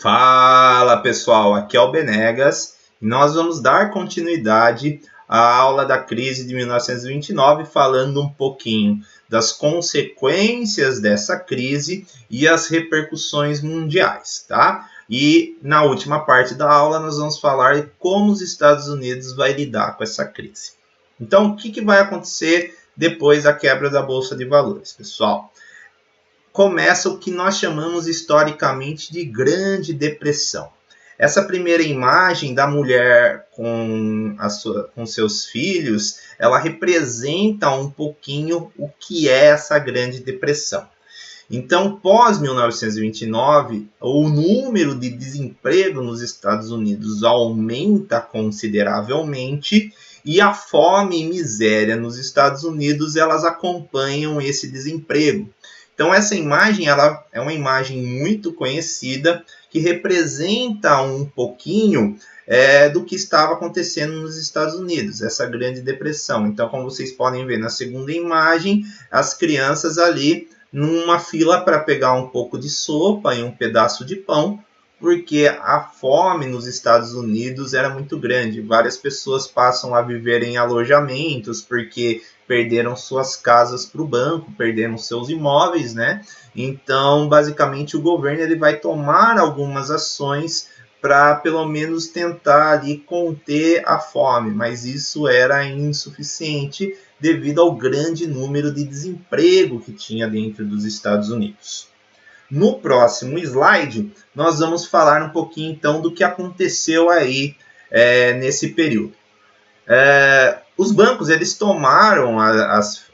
Fala pessoal, aqui é o Benegas e nós vamos dar continuidade à aula da crise de 1929, falando um pouquinho das consequências dessa crise e as repercussões mundiais, tá? E na última parte da aula nós vamos falar de como os Estados Unidos vai lidar com essa crise. Então, o que vai acontecer depois da quebra da Bolsa de Valores, pessoal? Começa o que nós chamamos historicamente de Grande Depressão. Essa primeira imagem da mulher com seus filhos, ela representa um pouquinho o que é essa Grande Depressão. Então, pós 1929, o número de desemprego nos Estados Unidos aumenta consideravelmente e a fome e miséria nos Estados Unidos, elas acompanham esse desemprego. Então, essa imagem ela é uma imagem muito conhecida que representa um pouquinho do que estava acontecendo nos Estados Unidos, essa Grande Depressão. Então, como vocês podem ver na segunda imagem, as crianças ali numa fila para pegar um pouco de sopa e um pedaço de pão, porque a fome nos Estados Unidos era muito grande. Várias pessoas passam a viver em alojamentos porque perderam suas casas para o banco, perderam seus imóveis, né? Então, basicamente, o governo ele vai tomar algumas ações para, pelo menos, tentar ali conter a fome, mas isso era insuficiente devido ao grande número de desemprego que tinha dentro dos Estados Unidos. No próximo slide, nós vamos falar um pouquinho, então, do que aconteceu aí nesse período. Os bancos eles tomaram as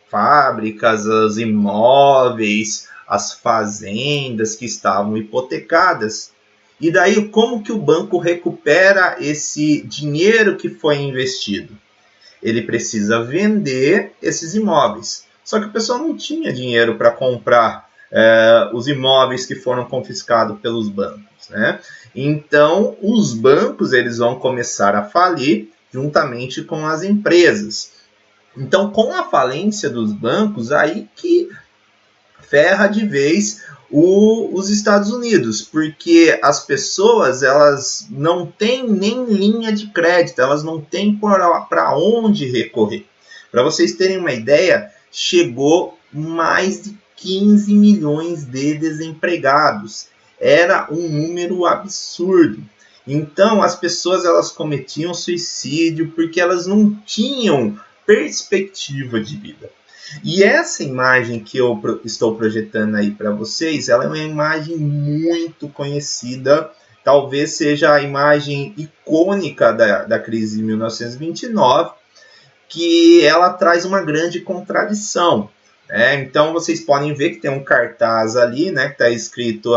fábricas, os imóveis, as fazendas que estavam hipotecadas. E daí, como que o banco recupera esse dinheiro que foi investido? Ele precisa vender esses imóveis. Só que o pessoal não tinha dinheiro para comprar os imóveis que foram confiscados pelos bancos, né? Então, os bancos eles vão começar a falir juntamente com as empresas. Então, com a falência dos bancos, aí que ferra de vez os Estados Unidos, porque as pessoas elas não têm nem linha de crédito, elas não têm para onde recorrer. Para vocês terem uma ideia, chegou mais de 15 milhões de desempregados. Era um número absurdo. Então, as pessoas elas cometiam suicídio porque elas não tinham perspectiva de vida. E essa imagem que eu estou projetando aí para vocês, ela é uma imagem muito conhecida, talvez seja a imagem icônica da crise de 1929, que ela traz uma grande contradição. Então, vocês podem ver que tem um cartaz ali, né, que está escrito,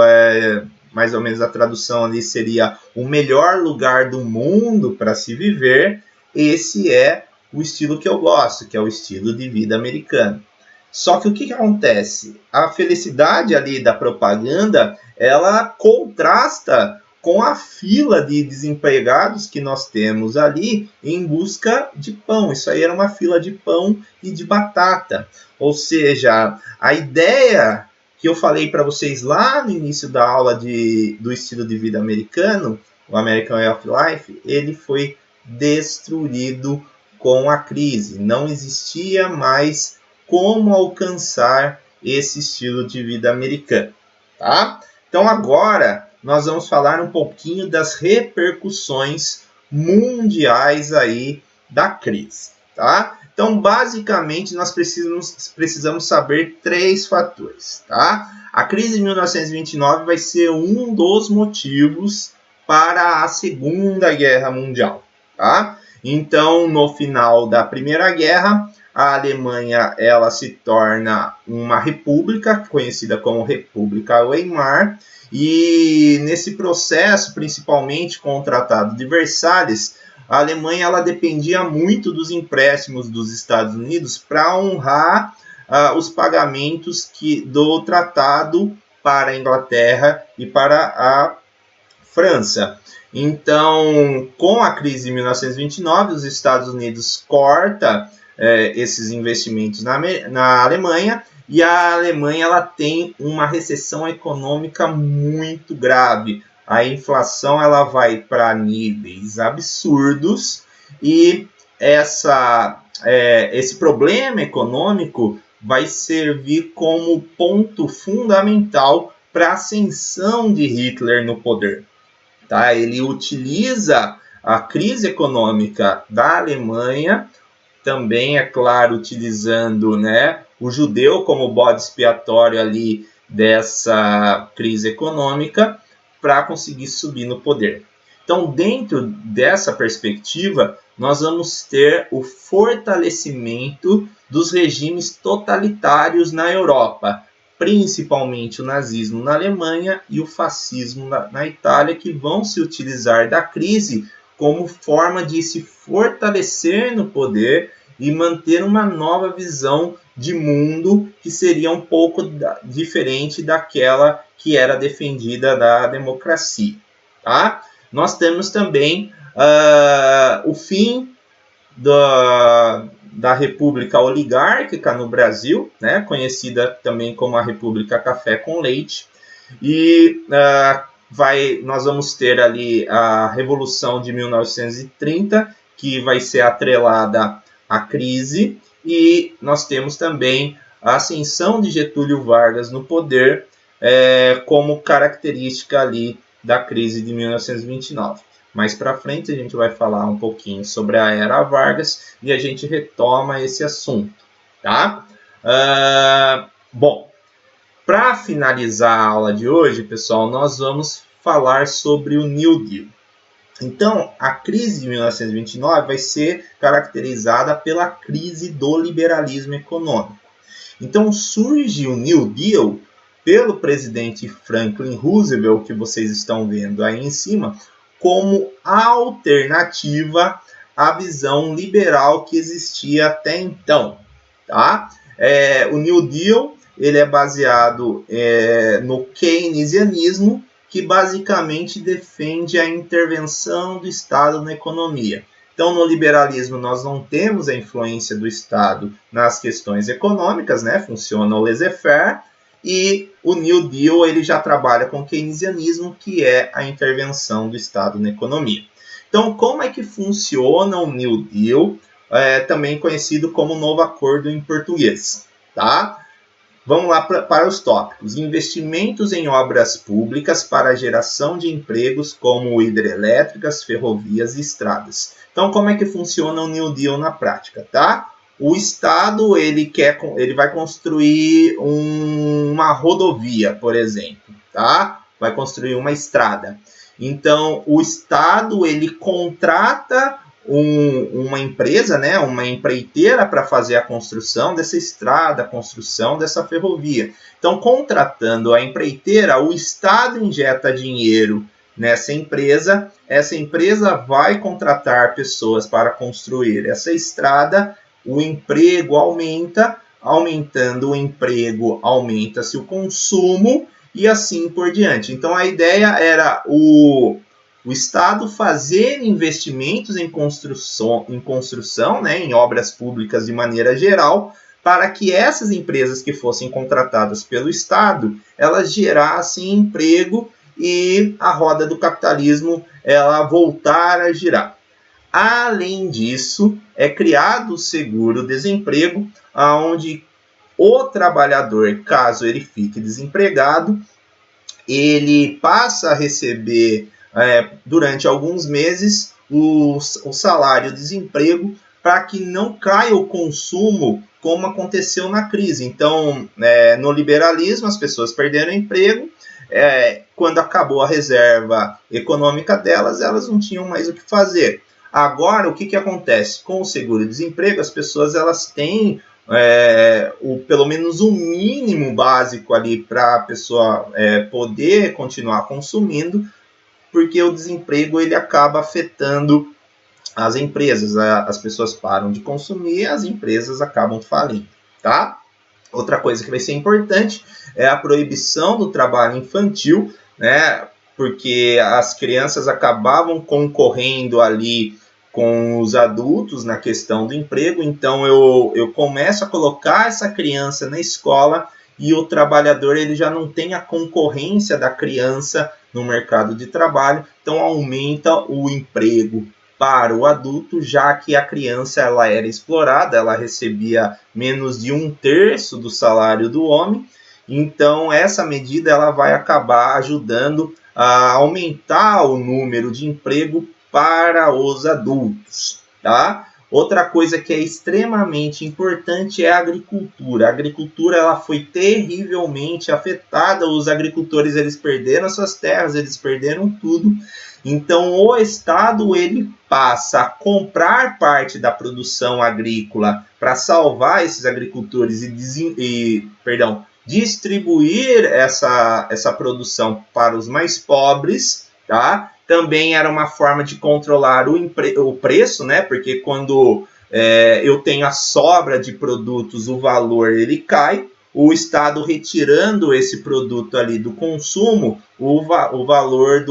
mais ou menos a tradução ali seria o melhor lugar do mundo para se viver. Esse é o estilo que eu gosto, que é o estilo de vida americano. Só que o que acontece? A felicidade ali da propaganda, ela contrasta com a fila de desempregados que nós temos ali em busca de pão. Isso aí era uma fila de pão e de batata. Ou seja, a ideia que eu falei para vocês lá no início da aula do estilo de vida americano, o American Way of Life, ele foi destruído com a crise. Não existia mais como alcançar esse estilo de vida americano, tá? Então agora nós vamos falar um pouquinho das repercussões mundiais aí da crise, tá? Então basicamente nós precisamos saber 3 fatores, tá? A crise de 1929 vai ser um dos motivos para a Segunda Guerra Mundial, tá? Então, no final da Primeira Guerra, a Alemanha ela se torna uma república, conhecida como República Weimar, e nesse processo, principalmente com o Tratado de Versalhes, a Alemanha ela dependia muito dos empréstimos dos Estados Unidos para honrar os pagamentos do tratado para a Inglaterra e para a França. Então, com a crise de 1929, os Estados Unidos corta esses investimentos na Alemanha e a Alemanha ela tem uma recessão econômica muito grave. A inflação ela vai para níveis absurdos e esse problema econômico vai servir como ponto fundamental para a ascensão de Hitler no poder. Tá? Ele utiliza a crise econômica da Alemanha, também, é claro, utilizando, né, o judeu como bode expiatório ali dessa crise econômica para conseguir subir no poder. Então, dentro dessa perspectiva, nós vamos ter o fortalecimento dos regimes totalitários na Europa, principalmente o nazismo na Alemanha e o fascismo na Itália, que vão se utilizar da crise como forma de se fortalecer no poder e manter uma nova visão de mundo que seria um pouco diferente daquela que era defendida da democracia. Tá? Nós temos também o fim da República Oligárquica no Brasil, né, conhecida também como a República Café com Leite, e nós vamos ter ali a Revolução de 1930, que vai ser atrelada à crise, e nós temos também a ascensão de Getúlio Vargas no poder como característica ali da crise de 1929. Mais para frente a gente vai falar um pouquinho sobre a Era Vargas e a gente retoma esse assunto, tá? Bom, para finalizar a aula de hoje, pessoal, nós vamos falar sobre o New Deal. Então, a crise de 1929 vai ser caracterizada pela crise do liberalismo econômico. Então, surge o New Deal pelo presidente Franklin Roosevelt, que vocês estão vendo aí em cima, como alternativa à visão liberal que existia até então. Tá? O New Deal ele é baseado no keynesianismo, que basicamente defende a intervenção do Estado na economia. Então, no liberalismo, nós não temos a influência do Estado nas questões econômicas, né? Funciona o laissez-faire, e o New Deal ele já trabalha com o keynesianismo, que é a intervenção do Estado na economia. Então, como é que funciona o New Deal, também conhecido como Novo Acordo em português? Tá? Vamos lá para os tópicos. Investimentos em obras públicas para a geração de empregos como hidrelétricas, ferrovias e estradas. Então, como é que funciona o New Deal na prática? Tá? O Estado ele vai construir uma rodovia, por exemplo. Tá? Vai construir uma estrada. Então, o Estado ele contrata uma empresa, né, uma empreiteira para fazer a construção dessa estrada, a construção dessa ferrovia. Então, contratando a empreiteira, o Estado injeta dinheiro nessa empresa, essa empresa vai contratar pessoas para construir essa estrada, o emprego aumenta, aumentando o emprego, aumenta-se o consumo e assim por diante. Então, a ideia era o Estado fazer investimentos em construção, né, em obras públicas de maneira geral, para que essas empresas que fossem contratadas pelo Estado, elas gerassem emprego e a roda do capitalismo ela voltar a girar. Além disso, é criado o seguro-desemprego, onde o trabalhador, caso ele fique desempregado, ele passa a receber durante alguns meses o salário-desemprego para que não caia o consumo como aconteceu na crise. Então, no liberalismo, as pessoas perderam emprego, quando acabou a reserva econômica delas, elas não tinham mais o que fazer. Agora, o que acontece? Com o seguro-desemprego, as pessoas elas têm pelo menos o mínimo básico ali para a pessoa poder continuar consumindo, porque o desemprego ele acaba afetando as empresas. As pessoas param de consumir e as empresas acabam falindo, tá? Outra coisa que vai ser importante é a proibição do trabalho infantil, né? Porque as crianças acabavam concorrendo ali com os adultos na questão do emprego. Então eu começo a colocar essa criança na escola e o trabalhador ele já não tem a concorrência da criança no mercado de trabalho, então aumenta o emprego para o adulto, já que a criança ela era explorada, ela recebia menos de 1/3 do salário do homem. Então essa medida ela vai acabar ajudando a aumentar o número de emprego para os adultos, tá? Outra coisa que é extremamente importante é a agricultura. A agricultura ela foi terrivelmente afetada, os agricultores eles perderam suas terras, eles perderam tudo. Então o Estado ele passa a comprar parte da produção agrícola para salvar esses agricultores e distribuir essa produção para os mais pobres, tá? Também era uma forma de controlar o preço, né? Porque quando eu tenho a sobra de produtos, o valor ele cai. O Estado retirando esse produto ali do consumo, o valor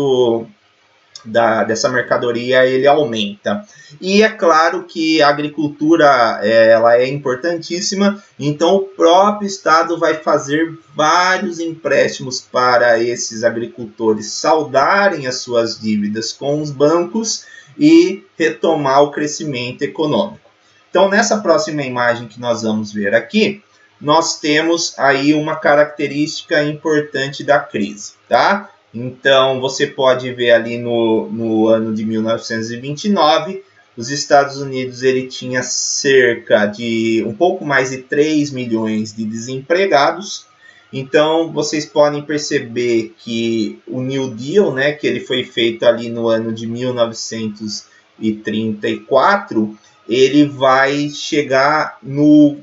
dessa mercadoria ele aumenta. E é claro que a agricultura ela é importantíssima, então o próprio Estado vai fazer vários empréstimos para esses agricultores saldarem as suas dívidas com os bancos e retomar o crescimento econômico. Então nessa próxima imagem que nós vamos ver aqui, nós temos aí uma característica importante da crise, tá? Então, você pode ver ali no ano de 1929, os Estados Unidos ele tinha cerca de um pouco mais de 3 milhões de desempregados. Então, vocês podem perceber que o New Deal, né, que ele foi feito ali no ano de 1934, ele vai chegar no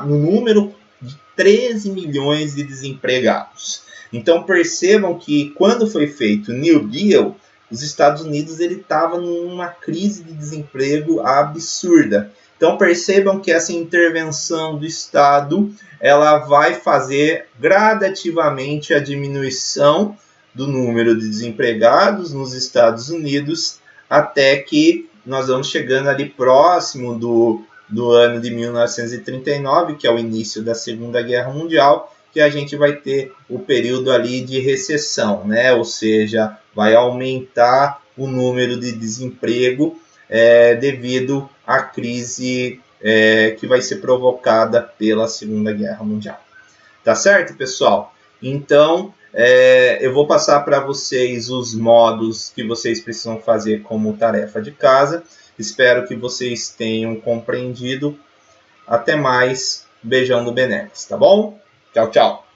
número de 13 milhões de desempregados. Então percebam que quando foi feito o New Deal, os Estados Unidos ele estava numa crise de desemprego absurda. Então percebam que essa intervenção do Estado ela vai fazer gradativamente a diminuição do número de desempregados nos Estados Unidos até que nós vamos chegando ali próximo do ano de 1939, que é o início da Segunda Guerra Mundial, que a gente vai ter o período ali de recessão, né? Ou seja, vai aumentar o número de desemprego devido à crise que vai ser provocada pela Segunda Guerra Mundial. Tá certo, pessoal? Então, eu vou passar para vocês os modos que vocês precisam fazer como tarefa de casa. Espero que vocês tenham compreendido. Até mais. Beijão do Benegas, tá bom? Tchau, tchau.